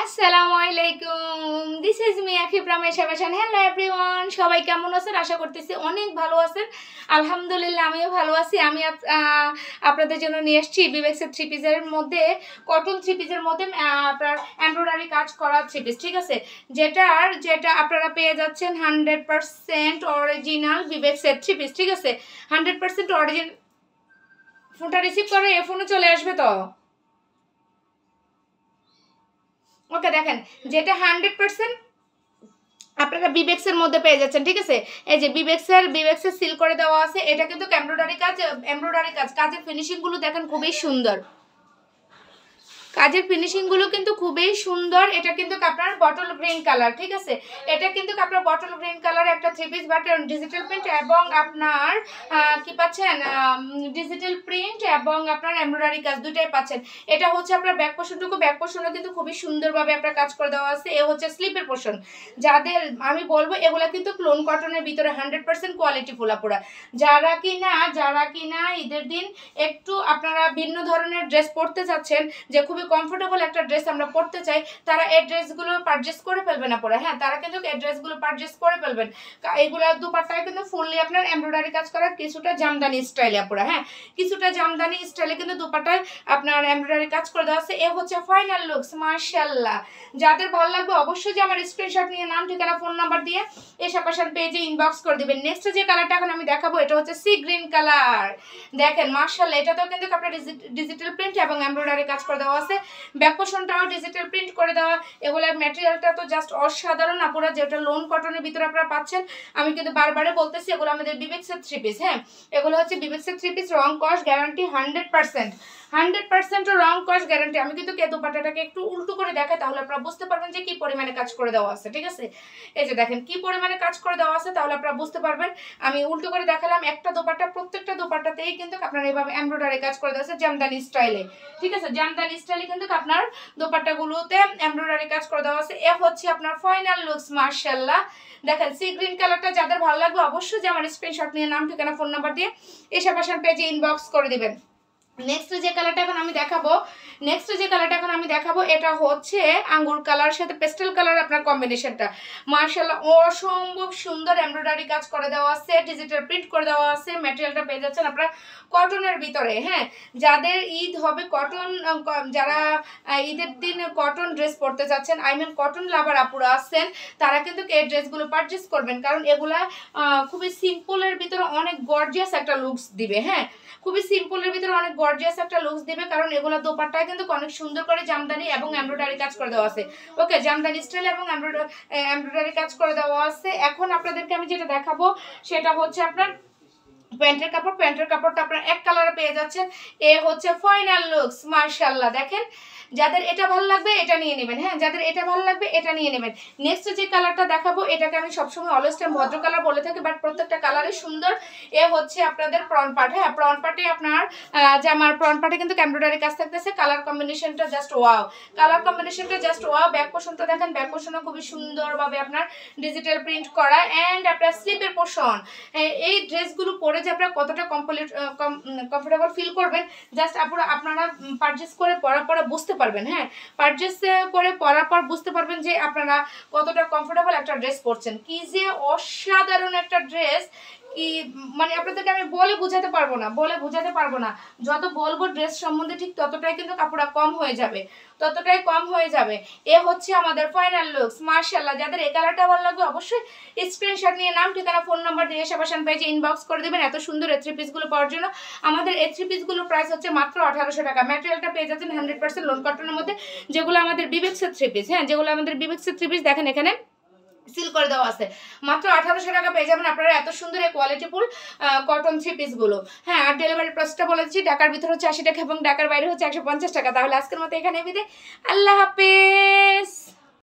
আসসালামু আলাইকুম, this is me Afi প্রমেশ ফ্যাশন। হ্যালো এভরিওয়ান, সবাই কেমন আছেন? আশা করতেছি অনেক ভালো আছেন। আলহামদুলিল্লাহ আমিও ভালো আছি। আমি আপনাদের জন্য নিয়ে এসেছি বিবেক্সের থ্রি পিসের মধ্যে, কটন থ্রি পিসের মধ্যে আপনার এমব্রয়ডারি কাজ করা থ্রি পিস, ঠিক আছে? যেটা আপনারা পেয়ে যাচ্ছেন 100% অরিজিনাল বিবেক্সের থ্রি পিস, ঠিক আছে? 100% অরিজিনাল। ফোনটা রিসিভ করে এ ফোনে চলে আসবে তো। ওকে, দেখেন যেটা 100% আপনারা বিবেক্সের মধ্যে পেয়ে যাচ্ছেন, ঠিক আছে? এই যে বিবেক্সের সিল করে দেওয়া আছে। এটা কিন্তু কাজের ফিনিশিং গুলো দেখেন খুবই সুন্দর। কাজের ফিনিশিংগুলো কিন্তু খুবই সুন্দর। এটা কিন্তু আপনার বটল গ্রিন কালার, ঠিক আছে? এটা কিন্তু আপনার বটল গ্রিন কালার একটা three piece but digital print এবং আপনার কি পাচ্ছেন, ডিজিটাল প্রিন্ট এবং আপনার এমব্রয়ডারি কাজ দুটাই পাচ্ছেন। এটা হচ্ছে আপনার ব্যাক পোর্শনও কিন্তু খুবই সুন্দরভাবে আপনার কাজ করে দেওয়া আছে। এ হচ্ছে স্লিপের পোর্শন। যাদের আমি বলবো এগুলা কিন্তু ক্লোন কটনের ভিতরে 100% কোয়ালিটি ফুলাপুরা। যারা কিনা ঈদের দিন একটু আপনারা ভিন্ন ধরনের ড্রেস পরতে চাচ্ছেন, যে খুবই কমফোর্টেবল একটা ড্রেস আমরা পরতে চাই, তারা এই ড্রেসগুলো পারচেজ করে ফেলবেন। আপনারা হ্যাঁ, তারা কিন্তু এই ড্রেসগুলো পারচেজ করে ফেলবেন। এইগুলা দুপাট্টায় কিন্তু ফুললি আপনার এমব্রয়ডারি কাজ করা, কিছুটা জামদানি স্টাইলে আপনারা, হ্যাঁ কিছুটা জামদানি স্টাইলে কিন্তু দুপাট্টায় আপনার এমব্রয়ডারি কাজ করে দেওয়া আছে। এ হচ্ছে ফাইনাল লুকস, মাশাআল্লাহ। যাদের ভালো লাগবে অবশ্যই যে আমার স্ক্রিনশট নিয়ে নাম, ঠিকানা, ফোন নাম্বার দিয়ে এসব পেজে ইনবক্স করে দিবেন। নেক্সট যে কালারটা এখন আমি দেখাবো এটা হচ্ছে সি গ্রিন কালার। দেখেন মাশাআল্লাহ, এটাতেও কিন্তু আপনার ডিজিটাল প্রিন্ট এবং এমব্রয়ডারি কাজ করে দেওয়া আছে। ব্যাক পোর্শনটাও ডিজিটাল প্রিন্ট করে দেওয়া। এগুলোর ম্যাটেরিয়ালটা তো জাস্ট অসাধারণ আপুরা, যেটা লোন কটনের ভিতরে আপনারা পাচ্ছেন। আমি কিন্তু বারবারে বলতেছি এগুলো আমাদের বিবেক্সের থ্রি পিস। হ্যাঁ, এগুলো হচ্ছে বিবেক্সের থ্রি পিস, রং কস গ্যারান্টি 100% রং কস গ্যারান্টি। আমি কিন্তু দুপাট্টাটাকে একটু উল্টো করে দেখাই, তাহলে আপনারা বুঝতে পারবেন যে কি পরিমাণে কাজ করে দেওয়া আছে, ঠিক আছে? এই যে দেখেন কি পরিমাণে কাজ করে দেওয়া আছে, তাহলে আপনারা বুঝতে পারবেন। আমি উল্টো করে দেখালাম একটা দোপাট্টা, প্রত্যেকটা দোপাট্টাতেই কিন্তু আপনার এইভাবে এমব্রয়ডারি কাজ করে দেওয়া আছে জামদানি স্টাইলে, ঠিক আছে? জামদানি স্টাইলে কিন্তু আপনার দোপাট্টাগুলোতে এমব্রয়ডারি কাজ করে দেওয়া আছে। এ হচ্ছে আপনার ফাইনাল লুকস, মাশাআল্লাহ। দেখেন সি গ্রিন কালারটা যাদের ভালো লাগবে অবশ্যই যে আমার স্ক্রিনশট নিয়ে নাম, ঠিকানা, ফোন নাম্বার দিয়ে এসব পেজে ইনবক্স করে দিবেন। নেক্সট যে কালারটা এখন আমি দেখাবো এটা হচ্ছে আঙ্গুর কালার সাথে পেস্টেল কালার আপনার কম্বিনেশনটা। মাশাআল্লাহ অসম্ভব সুন্দর এমব্রয়ডারি কাজ করে দেওয়া আছে, ডিজিটাল প্রিন্ট করে দেওয়া আছে। ম্যাটেরিয়ালটা পেয়ে যাচ্ছেন আপনারা কটনের ভিতরে। হ্যাঁ, যাদের ঈদ হবে কটন, যারা ঈদের দিন কটন ড্রেস পরতে চাচ্ছেন, আই মিন কটন লাভার আপুরা আছেন, তারা কিন্তু এই ড্রেসগুলো পারচেস করবেন, কারণ এগুলা খুবই সিম্পলের ভিতরে অনেক গর্জিয়াস একটা লুকস দিবে। হ্যাঁ, খুবই সিম্পলের ভিতরে অনেক গর্জিয়াস একটা লুকস দিবে, কারণ এগুলো দোপাট্টায় কিন্তু অনেক সুন্দর করে জামদানি এবং এমব্রয়ডারি কাজ করে দেওয়া আছে। ওকে, জামদানি স্টাইল এবং এমব্রয়ডারি কাজ করে দেওয়া আছে। এখন আপনাদেরকে আমি যেটা দেখাবো সেটা হচ্ছে আপনার প্যান্টের কাপড়টা আপনার এক কালারে পেয়ে যাচ্ছেন। এ হচ্ছে ফাইনাল লুকস, মাশাআল্লাহ। দেখেন যাদের এটা ভালো লাগবে এটা নিয়ে নেবেন। হ্যাঁ, যাদের এটা ভালো লাগবে এটা নিয়ে নেবেন। নেক্সট যে কালারটা দেখাবো এটাকে আমি সবসময় অলওয়েজ টাইম ভদ্র কালার বলে থাকি, বাট প্রত্যেকটা কালারই সুন্দর। এ হচ্ছে আপনাদের প্রন পার্ট। হ্যাঁ, প্রন পার্টে আপনার জামার প্রন পার্টে কিন্তু এমব্রয়ডারি কাজ থাকতেছে। কালার কম্বিনেশনটা জাস্ট ওয়াও, ব্যাক পোর্শনটা দেখেন, ব্যাক পোর্শনও খুবই সুন্দরভাবে আপনার ডিজিটাল প্রিন্ট করা। এন্ড আপনার স্লিপের পোর্শন, এই ড্রেসগুলো পরে যে আপনারা কতটা কমফোর্টেবল ফিল করবেন, জাস্ট আপনারা পারচেস করে পরার পরে বুঝতে পারবেন। হ্যাঁ, পারচেস করে পরার পর বুঝতে পারবেন যে আপনারা কতটা কমফোর্টেবল একটা ড্রেস পরছেন। কি যে অসাধারণ একটা ড্রেস, কি মানে আপনাদেরকে আমি বলে বোঝাতে পারবো না। যত বলবো ড্রেস সম্বন্ধে ঠিক ততটাই কিন্তু কাপড়টা কম হয়ে যাবে। এ হচ্ছে আমাদের ফাইনাল লুকস, মাশাআল্লাহ। যাদের এই কালারটা ভালো লাগবে অবশ্যই স্ক্রিনশট নিয়ে নাম, ঠিকানা, ফোন নাম্বার দিয়ে এসব পেজে ইনবক্স করে দিবেন। এত সুন্দর এই থ্রি পিসগুলো পাওয়ার জন্য আমাদের এই থ্রি পিসগুলোর প্রাইস হচ্ছে মাত্র 1800 টাকা। ম্যাটেরিয়ালটা পেয়ে যাচ্ছেন 100% লোন কটনের মধ্যে, যেগুলো আমাদের বিবেক্সের থ্রি পিস। হ্যাঁ, দেখেন এখানে সিল করে দেওয়া আছে। মাত্র 1800 টাকা পেয়ে যাবেন আপনারা এত সুন্দর এই কোয়ালিটিফুল কটন থ্রি পিসগুলো। হ্যাঁ, আর ডেলিভারি প্রাইসটা বলেছি, ঢাকার ভিতরে হচ্ছে 80 টাকা এবং ঢাকার বাইরে হচ্ছে 150 টাকা। তাহলে আজকের মতো এখানে বিদায়, আল্লাহ হাফেজ।